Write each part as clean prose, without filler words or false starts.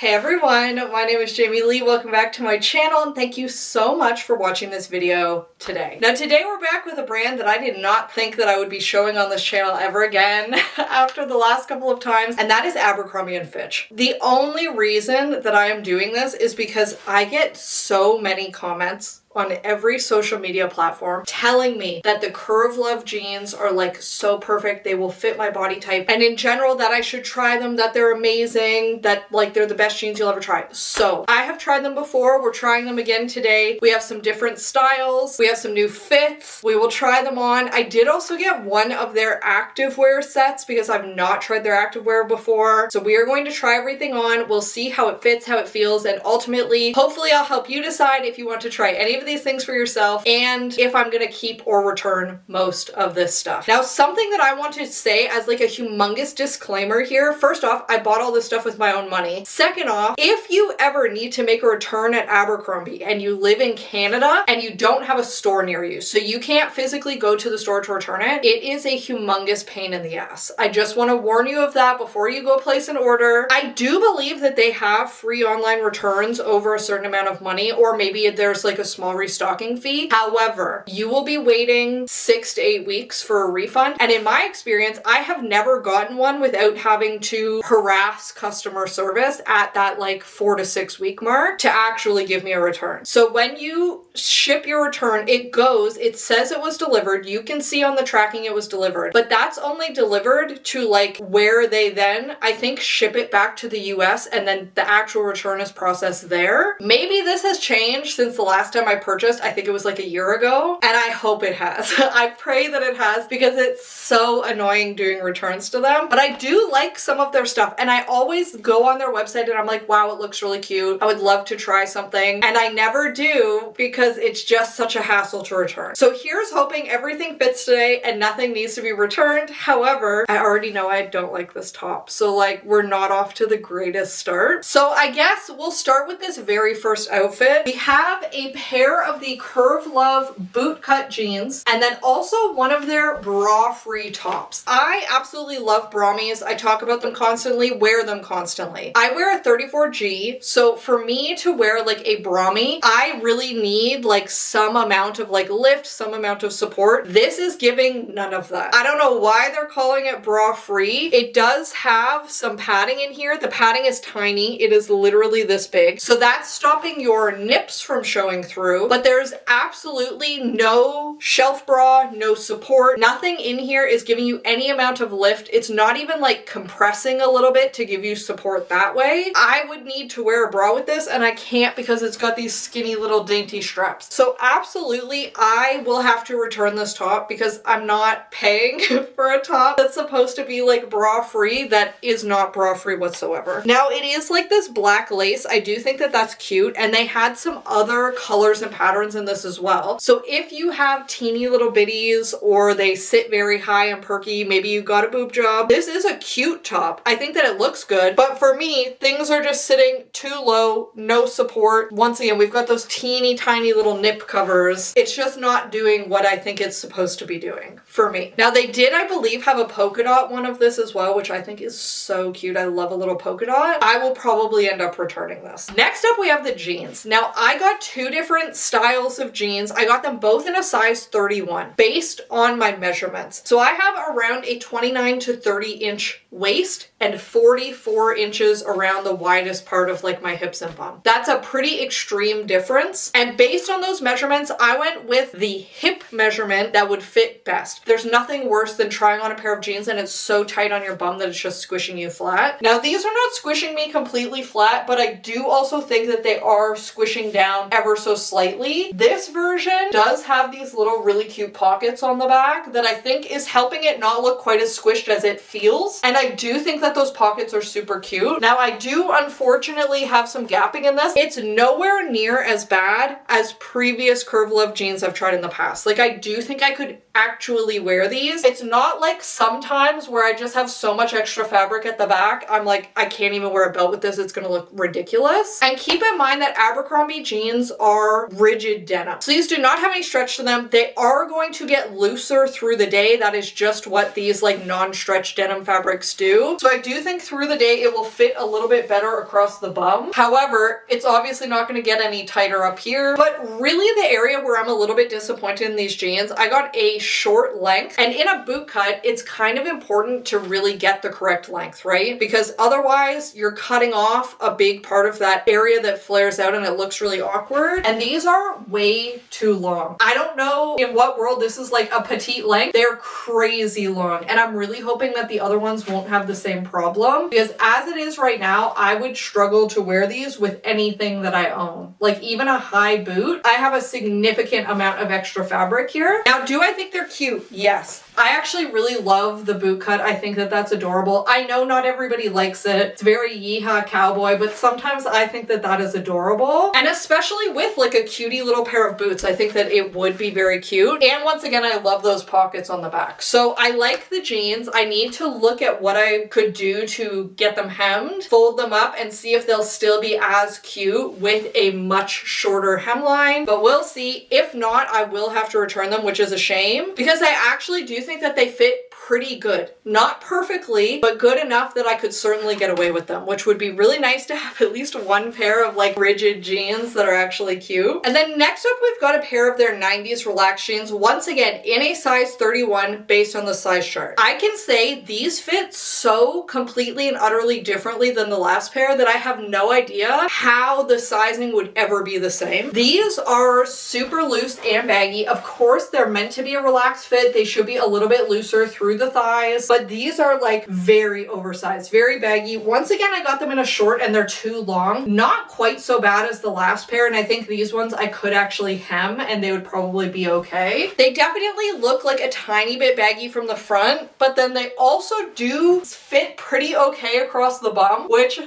Hey everyone, my name is Jamie Lee. Welcome back to my channel and thank you so much for watching this video today. Now today we're back with a brand that I did not think that I would be showing on this channel ever again after the last couple of times, and that is Abercrombie & Fitch. The only reason that I am doing this is because I get so many comments on every social media platform telling me that the Curve Love jeans are like so perfect, they will fit my body type, and in general that I should try them, that they're amazing, that like they're the best jeans you'll ever try. So I have tried them before, we're trying them again today. We have some different styles, we have some new fits, we will try them on. I did also get one of their activewear sets because I've not tried their activewear before. So we are going to try everything on, we'll see how it fits, how it feels, and ultimately, hopefully I'll help you decide if you want to try any of these things for yourself and if I'm gonna keep or return most of this stuff. Now, something that I want to say as like a humongous disclaimer here, first off, I bought all this stuff with my own money. Second off, if you ever need to make a return at Abercrombie and you live in Canada and you don't have a store near you, so you can't physically go to the store to return it, it is a humongous pain in the ass. I just want to warn you of that before you go place an order. I do believe that they have free online returns over a certain amount of money, or maybe there's like a small restocking fee. However, you will be waiting 6 to 8 weeks for a refund. And in my experience, I have never gotten one without having to harass customer service at that like 4 to 6 week mark to actually give me a return. So when you ship your return, it says it was delivered. You can see on the tracking it was delivered, but that's only delivered to like where they then, I think, ship it back to the US, and then the actual return is processed there. Maybe this has changed since the last time I purchased. I think it was like a year ago, and I hope it has. I pray that it has because it's so annoying doing returns to them. But I do like some of their stuff, and I always go on their website and I'm like, wow, it looks really cute. I would love to try something, and I never do because it's just such a hassle to return. So here's hoping everything fits today and nothing needs to be returned. However, I already know I don't like this top, so like we're not off to the greatest start. So I guess we'll start with this very first outfit. We have a pair of the Curve Love Bootcut jeans, and then also one of their bra-free tops. I absolutely love bramies. I talk about them constantly, wear them constantly. I wear a 34G, so for me to wear like a brami, I really need like some amount of like lift, some amount of support. This is giving none of that. I don't know why they're calling it bra-free. It does have some padding in here. The padding is tiny. It is literally this big. So that's stopping your nips from showing through, but there's absolutely no shelf bra, no support. Nothing in here is giving you any amount of lift. It's not even like compressing a little bit to give you support that way. I would need to wear a bra with this, and I can't because it's got these skinny little dainty straps. So absolutely, I will have to return this top because I'm not paying for a top that's supposed to be like bra free that is not bra free whatsoever. Now it is like this black lace. I do think that that's cute, and they had some other colors and patterns in this as well. So if you have teeny little bitties or they sit very high and perky, maybe you got a boob job, this is a cute top. I think that it looks good, but for me, things are just sitting too low, no support. Once again, we've got those teeny tiny little nip covers. It's just not doing what I think it's supposed to be doing for me. Now they did, I believe, have a polka dot one of this as well, which I think is so cute. I love a little polka dot. I will probably end up returning this. Next up, we have the jeans. Now I got two different styles of jeans. I got them both in a size 31 based on my measurements. So I have around a 29 to 30 inch waist and 44 inches around the widest part of like my hips and bum. That's a pretty extreme difference. And based on those measurements, I went with the hip measurement that would fit best. There's nothing worse than trying on a pair of jeans and it's so tight on your bum that it's just squishing you flat. Now these are not squishing me completely flat, but I do also think that they are squishing down ever so slightly. This version does have these little really cute pockets on the back that I think is helping it not look quite as squished as it feels. And I do think that those pockets are super cute. Now I do unfortunately have some gapping in this. It's nowhere near as bad as previous Curve Love jeans I've tried in the past. Like I do think I could actually wear these. It's not like sometimes where I just have so much extra fabric at the back, I'm like, I can't even wear a belt with this. It's gonna look ridiculous. And keep in mind that Abercrombie jeans are rigid denim. So these do not have any stretch to them. They are going to get looser through the day. That is just what these like non-stretch denim fabrics do. So I I do think through the day it will fit a little bit better across the bum. However, it's obviously not going to get any tighter up here. But really the area where I'm a little bit disappointed in these jeans, I got a short length, and in a boot cut, it's kind of important to really get the correct length, right? Because otherwise you're cutting off a big part of that area that flares out and it looks really awkward. And these are way too long. I don't know in what world this is like a petite length. They're crazy long, and I'm really hoping that the other ones won't have the same problem, because as it is right now, I would struggle to wear these with anything that I own. Like even a high boot, I have a significant amount of extra fabric here. Now, do I think they're cute? Yes. I actually really love the boot cut. I think that that's adorable. I know not everybody likes it. It's very yeehaw cowboy, but sometimes I think that that is adorable. And especially with like a cutie little pair of boots, I think that it would be very cute. And once again, I love those pockets on the back. So I like the jeans. I need to look at what I could do to get them hemmed, fold them up, and see if they'll still be as cute with a much shorter hemline. But we'll see. If not, I will have to return them, which is a shame, because I actually do think that they fit pretty good. Not perfectly, but good enough that I could certainly get away with them, which would be really nice to have at least one pair of like rigid jeans that are actually cute. And then next up, we've got a pair of their 90s relaxed jeans, once again in a size 31 based on the size chart. I can say these fit so completely and utterly differently than the last pair that I have no idea how the sizing would ever be the same. These are super loose and baggy. Of course, they're meant to be a relaxed fit. They should be a little bit looser through the thighs, but these are like very oversized, very baggy. Once again, I got them in a short and they're too long. Not quite so bad as the last pair, and I think these ones I could actually hem and they would probably be okay. They definitely look like a tiny bit baggy from the front, but then they also do fit pretty okay across the bum, which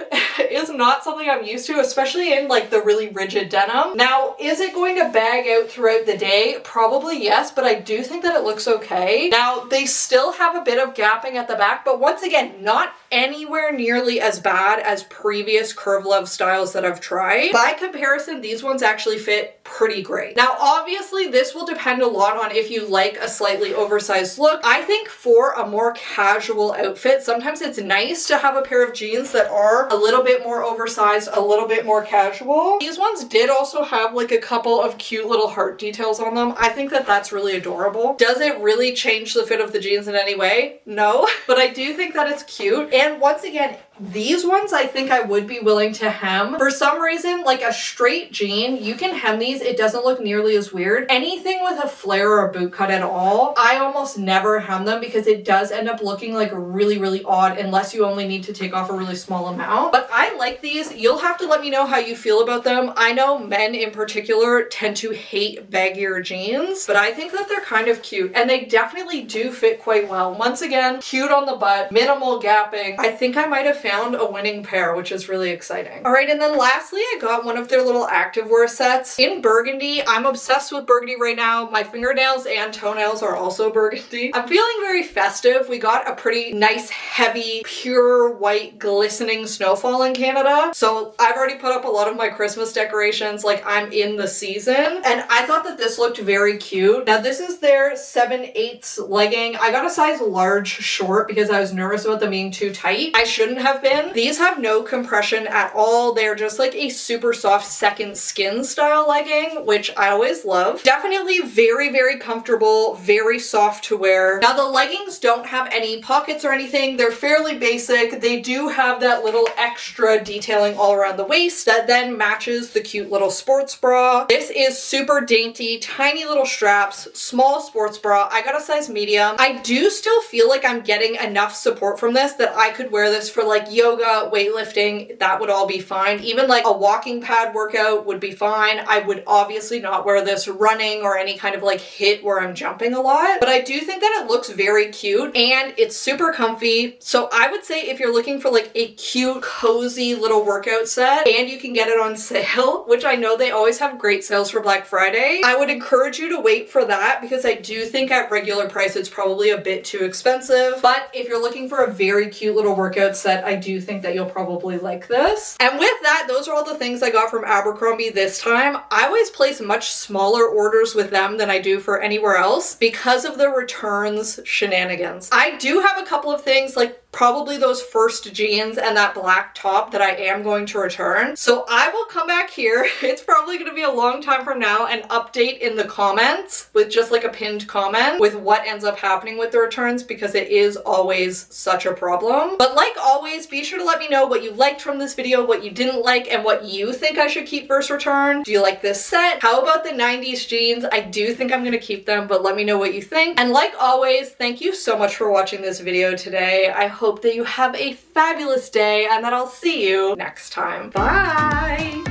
is not something I'm used to, especially in like the really rigid denim. Now, is it going to bag out throughout the day? Probably yes, but I do think that it looks okay. Now, they still have a bit of gapping at the back, but once again, not anywhere nearly as bad as previous Curve Love styles that I've tried. By comparison, these ones actually fit pretty great. Now, obviously, this will depend a lot on if you like a slightly oversized look. I think for a more casual outfit, sometimes it's nice to have a pair of jeans that are a little bit more oversized, a little bit more casual. These ones did also have like a couple of cute little heart details on them. I think that that's really adorable. Does it really change the fit of the jeans in any way? No, but I do think that it's cute. And once again, these ones I think I would be willing to hem. For some reason, like a straight jean, you can hem these, it doesn't look nearly as weird. Anything with a flare or a boot cut at all, I almost never hem them because it does end up looking like really, really odd unless you only need to take off a really small amount. But I like these. You'll have to let me know how you feel about them. I know men in particular tend to hate baggier jeans, but I think that they're kind of cute and they definitely do fit quite well. Once again, cute on the butt, minimal gapping. I think I might have found a winning pair, which is really exciting. All right, and then lastly, I got one of their little activewear sets in burgundy. I'm obsessed with burgundy right now. My fingernails and toenails are also burgundy. I'm feeling very festive. We got a pretty nice, heavy, pure white, glistening snowfall in Canada. So I've already put up a lot of my Christmas decorations, like I'm in the season. And I thought that this looked very cute. Now this is their 7/8 legging. I got a size large short because I was nervous about them being too tight. I shouldn't have been. These have no compression at all. They're just like a super soft second skin style legging, which I always love. Definitely very, very comfortable, very soft to wear. Now the leggings don't have any pockets or anything. They're fairly basic. They do have that little extra detailing all around the waist that then matches the cute little sports bra. This is super dainty, tiny little straps, small sports bra. I got a size medium. I do still feel like I'm getting enough support from this that I could wear this for like yoga, weightlifting, that would all be fine. Even like a walking pad workout would be fine. I would obviously not wear this running or any kind of like hit where I'm jumping a lot, but I do think that it looks very cute and it's super comfy. So I would say if you're looking for like a cute, cozy little workout set and you can get it on sale, which I know they always have great sales for Black Friday, I would encourage you to wait for that because I do think at regular price it's probably a bit too expensive. But if you're looking for a very cute little workout set, I do think that you'll probably like this. And with that, those are all the things I got from Abercrombie this time. I always place much smaller orders with them than I do for anywhere else because of the returns shenanigans. I do have a couple of things like probably those first jeans and that black top that I am going to return. So I will come back here. It's probably going to be a long time from now and update in the comments with just like a pinned comment with what ends up happening with the returns, because it is always such a problem. But like always, be sure to let me know what you liked from this video, what you didn't like, and what you think I should keep versus return. Do you like this set? How about the 90s jeans? I do think I'm going to keep them, but let me know what you think. And like always, thank you so much for watching this video today. I hope that you have a fabulous day and that I'll see you next time. Bye!